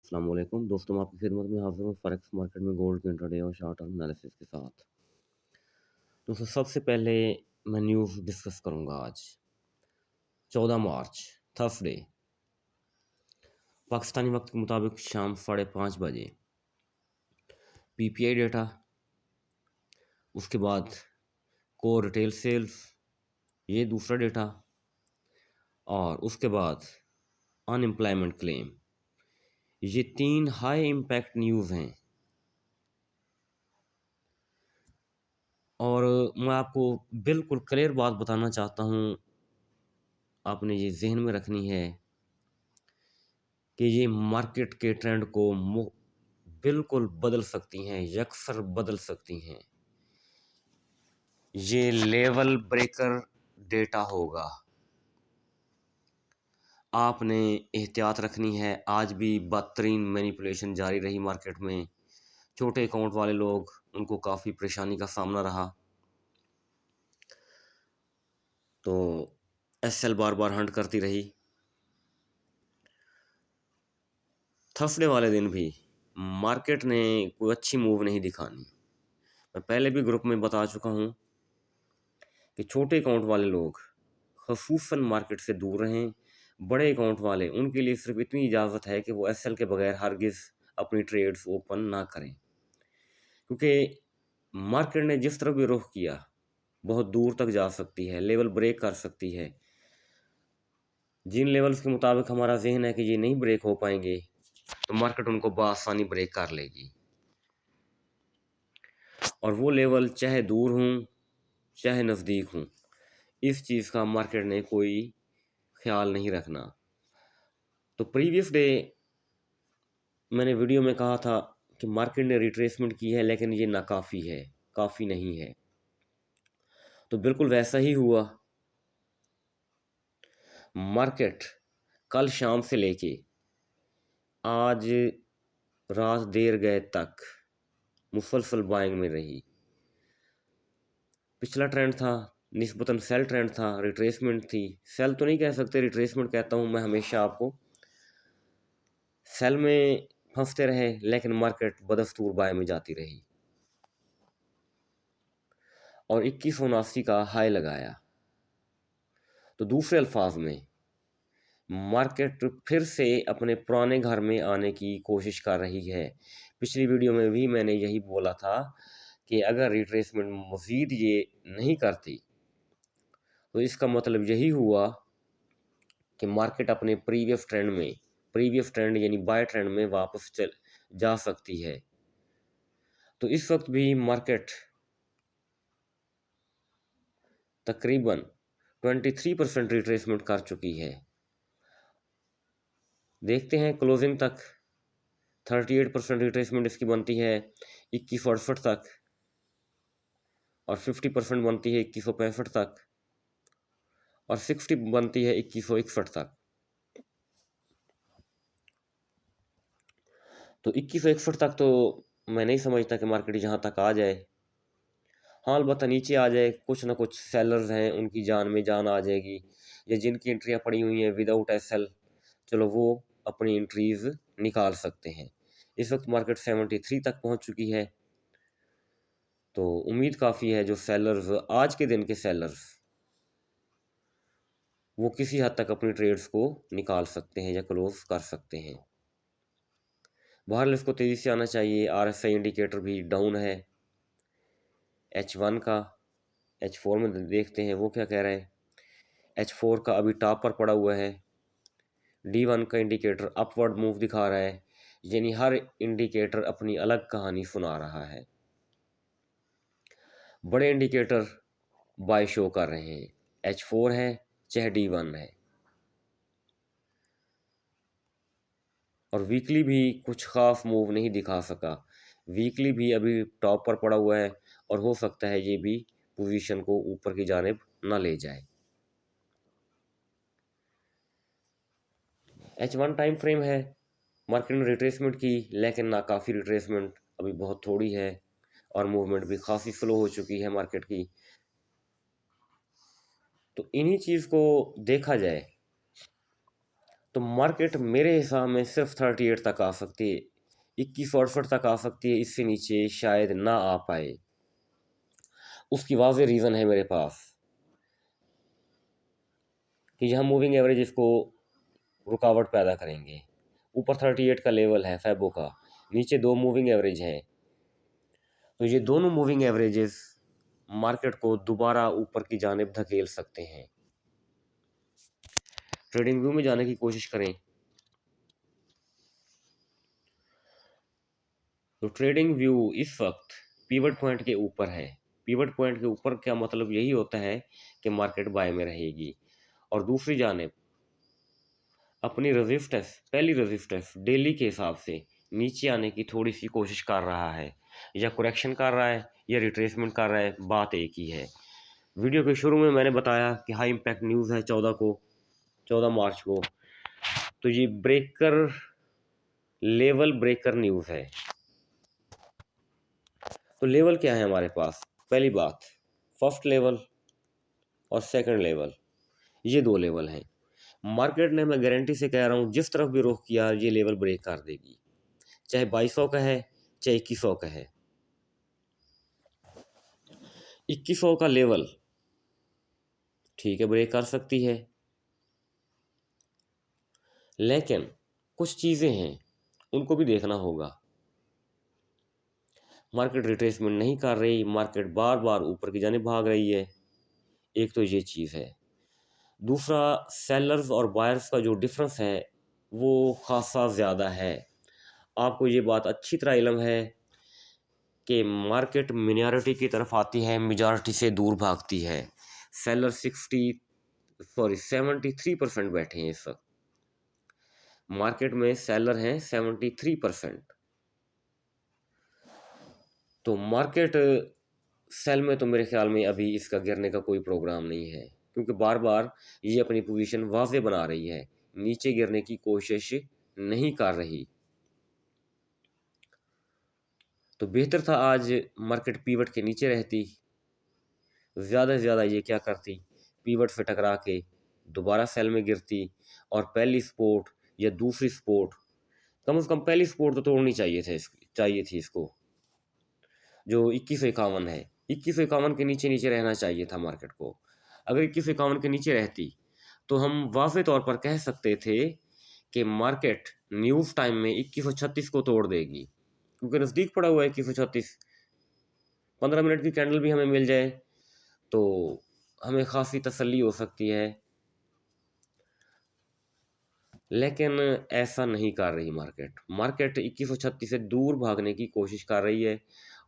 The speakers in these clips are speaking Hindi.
अस्सलाम वालेकुम दोस्तों, मैं आपकी खिदमत में हाज़िर हूँ फॉरेक्स मार्केट में गोल्ड के इंट्राडे और शॉर्ट टर्म एनालिसिस के साथ। दोस्तों, सबसे पहले मैं न्यूज़ डिस्कस करूँगा आज 14 मार्च थर्सडे पाकिस्तानी वक्त के मुताबिक शाम 5:30 बजे पीपीआई डेटा, उसके बाद कोर रिटेल सेल्स, ये दूसरा डेटा, और उसके बाद अनएम्प्लॉयमेंट क्लेम। ये 3 हाई इम्पैक्ट न्यूज़ हैं और मैं आपको बिल्कुल क्लियर बात बताना चाहता हूँ, आपने ये ज़हन में रखनी है कि ये मार्केट के ट्रेंड को बिल्कुल बदल सकती हैं, यकसर बदल सकती हैं। ये लेवल ब्रेकर डेटा होगा, आपने एहतियात रखनी है। आज भी बदतरीन मैनिपुलेशन जारी रही मार्केट में। छोटे अकाउंट वाले लोग, उनको काफ़ी परेशानी का सामना रहा। तो एसएल बार बार हंट करती रही। थर्सडे वाले दिन भी मार्केट ने कोई अच्छी मूव नहीं दिखानी। मैं पहले भी ग्रुप में बता चुका हूँ कि छोटे अकाउंट वाले लोग ख़ुसूसन मार्केट से दूर रहें। बड़े अकाउंट वाले, उनके लिए सिर्फ इतनी इजाज़त है कि वो एसएल के बगैर हरगिज़ अपनी ट्रेड्स ओपन ना करें, क्योंकि मार्केट ने जिस तरफ भी रुख किया बहुत दूर तक जा सकती है, लेवल ब्रेक कर सकती है। जिन लेवल्स के मुताबिक हमारा जहन है कि ये नहीं ब्रेक हो पाएंगे, तो मार्केट उनको बआसानी ब्रेक कर लेगी। और वो लेवल चाहे दूर हों चाहे नज़दीक हों, इस चीज़ का मार्केट ने कोई ख्याल नहीं रखना। तो प्रीवियस डे मैंने वीडियो में कहा था कि मार्केट ने रिट्रेसमेंट की है, लेकिन ये नाकाफ़ी है, काफ़ी नहीं है। तो बिल्कुल वैसा ही हुआ। मार्केट कल शाम से लेके आज रात देर गए तक मुसलसल बाइंग में रही। पिछला ट्रेंड था निस्बतन सेल ट्रेंड था, रिट्रेसमेंट थी। सेल तो नहीं कह सकते, रिट्रेसमेंट कहता हूँ मैं हमेशा आपको। सेल में फंसते रहे, लेकिन मार्केट बदस्तूर बाय में जाती रही और 2179 का हाई लगाया। तो दूसरे अल्फाज में मार्केट फिर से अपने पुराने घर में आने की कोशिश कर रही है। पिछली वीडियो में भी मैंने यही बोला था कि अगर रिट्रेसमेंट मज़ीद ये नहीं करती, तो इसका मतलब यही हुआ कि मार्केट अपने प्रीवियस ट्रेंड यानी बाय ट्रेंड में वापस चल जा सकती है। तो इस वक्त भी मार्केट तकरीबन 23% रिट्रेसमेंट कर चुकी है। देखते हैं क्लोजिंग तक 38% रिट्रेसमेंट इसकी बनती है 2168 तक, और 50% बनती है 2165 तक, और 60 बनती है 2161 तक। तो 2161 तक तो मैं नहीं समझता कि मार्केट यहाँ तक आ जाए। हाँ, अलबत्ता नीचे आ जाए, कुछ ना कुछ सेलर्स हैं उनकी जान में जान आ जाएगी, या जिनकी एंट्रियाँ पड़ी हुई हैं विदाउट एसएल, चलो वो अपनी एंट्रीज निकाल सकते हैं। इस वक्त मार्केट 73 तक पहुंच चुकी है। तो उम्मीद काफ़ी है जो सेलर्स, आज के दिन के सेलर्स, वो किसी हद तक अपनी ट्रेड्स को निकाल सकते हैं या क्लोज कर सकते हैं। बहरहाल इसको तेज़ी से आना चाहिए। आरएसआई इंडिकेटर भी डाउन है H1 का। H4 में देखते हैं वो क्या कह रहा है। H4 का अभी टॉप पर पड़ा हुआ है। D1 का इंडिकेटर अपवर्ड मूव दिखा रहा है, यानी हर इंडिकेटर अपनी अलग कहानी सुना रहा है। बड़े इंडिकेटर बाय शो कर रहे हैं, H4 है चाहे D1 है। और वीकली भी कुछ खास मूव नहीं दिखा सका। वीकली भी अभी टॉप पर पड़ा हुआ है और हो सकता है ये भी पोजीशन को ऊपर की जानिब ना ले जाए। H1 टाइम फ्रेम है। मार्केट ने रिट्रेसमेंट की, लेकिन नाकाफ़ी रिट्रेसमेंट, अभी बहुत थोड़ी है और मूवमेंट भी काफ़ी स्लो हो चुकी है मार्केट की। तो इन्हीं चीज़ को देखा जाए तो मार्केट मेरे हिसाब में सिर्फ 38 तक आ सकती है, 2168 तक आ सकती है, इससे नीचे शायद ना आ पाए। उसकी वाज़ेह रीज़न है मेरे पास कि यहाँ मूविंग एवरेज को रुकावट पैदा करेंगे। ऊपर 38 का लेवल है फैबो का, नीचे दो मूविंग एवरेज हैं, तो ये दोनों मूविंग एवरेजेस मार्केट को दोबारा ऊपर की जानिब धकेल सकते हैं। ट्रेडिंग व्यू में जाने की कोशिश करें तो ट्रेडिंग व्यू इस वक्त पिवट पॉइंट के ऊपर है। पिवट पॉइंट के ऊपर क्या मतलब, यही होता है कि मार्केट बाय में रहेगी और दूसरी जानिब अपनी रेजिस्टेंस, पहली रेजिस्टेंस डेली के हिसाब से नीचे आने की थोड़ी सी कोशिश कर रहा है, या करेक्शन कर रहा है या रिट्रेसमेंट कर रहा है, बात एक ही है। वीडियो के शुरू में मैंने बताया कि हाई इम्पैक्ट न्यूज़ है 14 मार्च को, तो ये लेवल ब्रेकर न्यूज़ है। तो लेवल क्या है हमारे पास, पहली बात फर्स्ट लेवल और सेकंड लेवल, ये दो लेवल हैं। मार्केट ने, मैं गारंटी से कह रहा हूँ, जिस तरफ भी रुख किया ये लेवल ब्रेक कर देगी, चाहे 2200 का है चाहे 2100 का है। 2100 का लेवल ठीक है ब्रेक कर सकती है, लेकिन कुछ चीज़ें हैं उनको भी देखना होगा। मार्केट रिट्रेसमेंट नहीं कर रही, मार्केट बार बार ऊपर की जानिब भाग रही है, एक तो ये चीज़ है। दूसरा, सेलर्स और बायर्स का जो डिफरेंस है वो खासा ज़्यादा है। आपको ये बात अच्छी तरह इल्म है कि मार्केट मिनॉरिटी की तरफ आती है, मेजॉरिटी से दूर भागती है। सेलर 73% बैठे हैं इस वक्त मार्केट में, सेलर हैं 73%। तो मार्केट सेल में तो मेरे ख्याल में अभी इसका गिरने का कोई प्रोग्राम नहीं है, क्योंकि बार बार ये अपनी पोजीशन वाज़े बना रही है, नीचे गिरने की कोशिश नहीं कर रही। तो बेहतर था आज मार्केट पीवट के नीचे रहती, ज़्यादा से ज़्यादा ये क्या करती, पीवट से टकरा के दोबारा सेल में गिरती और पहली सपोर्ट या दूसरी सपोर्ट, कम से कम पहली सपोर्ट तो तोड़नी चाहिए थी इसको, जो 2151 है। 2151 के नीचे नीचे रहना चाहिए था मार्केट को। अगर 2151 के नीचे रहती तो हम वाज़े तौर पर कह सकते थे कि मार्केट न्यूज़ टाइम में 2136 को तोड़ देगी, क्योंकि नज़दीक पड़ा हुआ है 2136। 15 मिनट की कैंडल भी हमें मिल जाए तो हमें खासी तसल्ली हो सकती है, लेकिन ऐसा नहीं कर रही मार्केट 2136 से दूर भागने की कोशिश कर रही है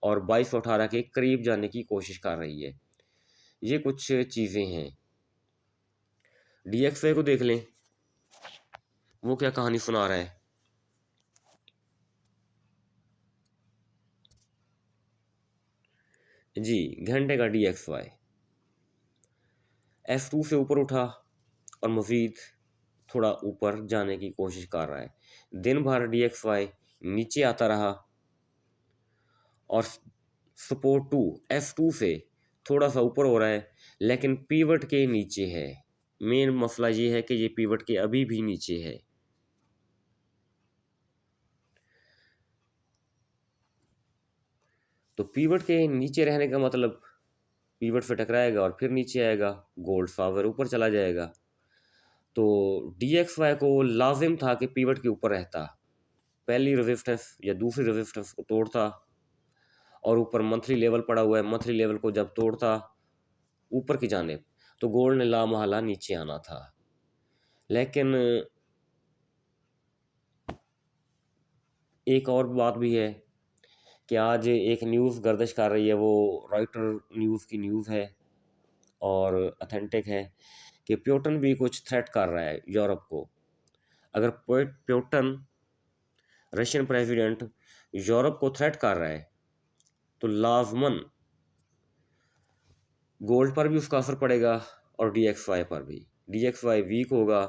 और 2218 के करीब जाने की कोशिश कर रही है। ये कुछ चीज़ें हैं। DXY को देख लें, वो क्या कहानी सुना रहा है। जी, घंटे का DXY F2 से ऊपर उठा और मज़ीद थोड़ा ऊपर जाने की कोशिश कर रहा है। दिन भर DXY नीचे आता रहा और सपोर्ट 2 F2 से थोड़ा सा ऊपर हो रहा है, लेकिन पीवट के नीचे है। मेन मसला ये है कि ये पीवट के अभी भी नीचे है। तो पीवट के नीचे रहने का मतलब पीवट से टकराएगा और फिर नीचे आएगा, गोल्ड फावर ऊपर चला जाएगा। तो DXY को लाजिम था कि पीवट के ऊपर रहता, पहली रेजिस्टेंस या दूसरी रेजिस्टेंस को तोड़ता, और ऊपर मंथली लेवल पड़ा हुआ है, मंथली लेवल को जब तोड़ता ऊपर की जानिब तो गोल्ड ने लामहला नीचे आना था। लेकिन एक और बात भी है कि आज एक न्यूज़ गर्दिश कर रही है, वो रॉयटर न्यूज़ की न्यूज़ है और अथेंटिक है, कि प्यूटन भी कुछ थ्रेट कर रहा है यूरोप को। अगर प्यूटन, रशियन प्रेसिडेंट, यूरोप को थ्रेट कर रहा है तो लाजमन गोल्ड पर भी उसका असर पड़ेगा और DXY पर भी। DXY वीक होगा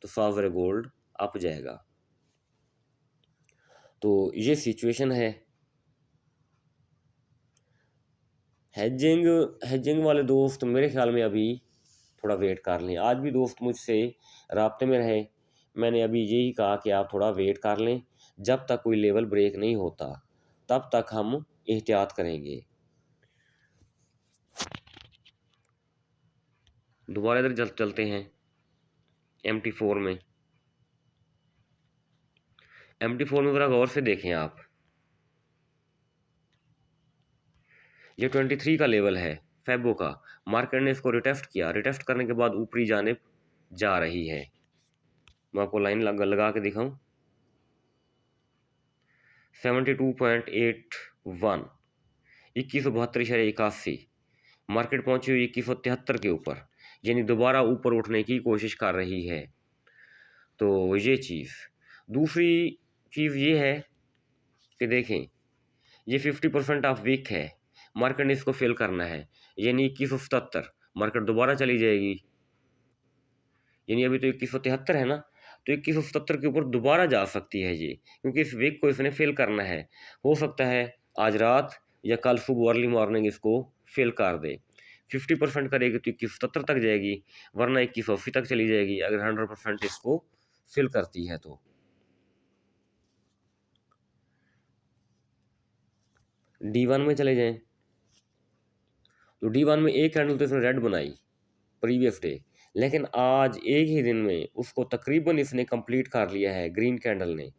तो सावर गोल्ड अप जाएगा। तो ये सिचुएशन है। हेजिंग हेजिंग वाले दोस्त मेरे ख्याल में अभी थोड़ा वेट कर लें। आज भी दोस्त मुझसे राब्ते में रहे, मैंने अभी यही कहा कि आप थोड़ा वेट कर लें, जब तक कोई लेवल ब्रेक नहीं होता तब तक हम एहतियात करेंगे। दोबारा इधर चलते हैं MT4 में। MT4 में ज़रा गौर से देखें आप, ये 23 का लेवल है फेबो का। मार्केट ने इसको रिटेस्ट किया, रिटेस्ट करने के बाद ऊपरी जानिब जा रही है। मैं आपको लाइन लगा के दिखाऊं, 72.81, 2172.81, मार्केट पहुंची हुई 2173 के ऊपर, यानी दोबारा ऊपर उठने की कोशिश कर रही है। तो ये चीज़, दूसरी चीज़ ये है कि देखें ये 50% ऑफ वीक है, मार्केट ने इसको फिल करना है, यानी 2177, मार्केट दोबारा चली जाएगी, यानी अभी तो 2173 है ना, तो 2177 के ऊपर दोबारा जा सकती है ये, क्योंकि इस वीक को इसने फिल करना है। हो सकता है आज रात या कल सुबह अर्ली मॉर्निंग इसको फिल कर दे। 50% करेगी तो 2170 तक जाएगी, वरना 2180 तक चली जाएगी अगर 100% इसको फिल करती है तो। D1 में चले जाएं, तो D1 में एक कैंडल तो इसने रेड बनाई प्रीवियस डे, लेकिन आज एक ही दिन में उसको तकरीबन इसने कंप्लीट कर लिया है ग्रीन कैंडल ने।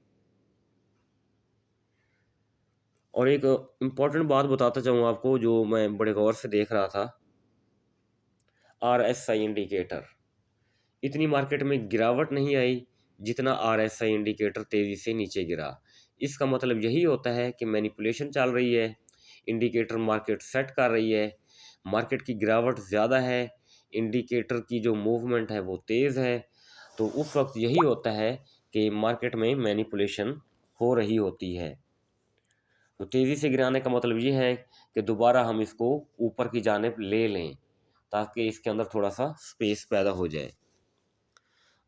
और एक इम्पॉर्टेंट बात बताता चाहूँ आपको, जो मैं बड़े गौर से देख रहा था, RSI इंडिकेटर, इतनी मार्केट में गिरावट नहीं आई जितना RSI इंडिकेटर तेज़ी से नीचे गिरा। इसका मतलब यही होता है कि मैनिपुलेशन चल रही है, इंडिकेटर मार्केट सेट कर रही है, मार्केट की गिरावट ज़्यादा है, इंडिकेटर की जो मूवमेंट है वो तेज़ है, तो उस वक्त यही होता है कि मार्केट में मैनिपुलेशन हो रही होती है। तो तेज़ी से गिराने का मतलब ये है कि दोबारा हम इसको ऊपर की जानिब ले लें, ताकि इसके अंदर थोड़ा सा स्पेस पैदा हो जाए।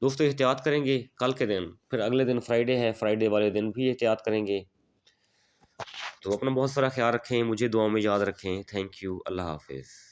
दोस्तों एहतियात करेंगे कल के दिन, फिर अगले दिन फ्राइडे है, फ्राइडे वाले दिन भी एहतियात करेंगे। तो अपना बहुत सारा ख्याल रखें, मुझे दुआ में याद रखें। थैंक यू, अल्लाह हाफिज़।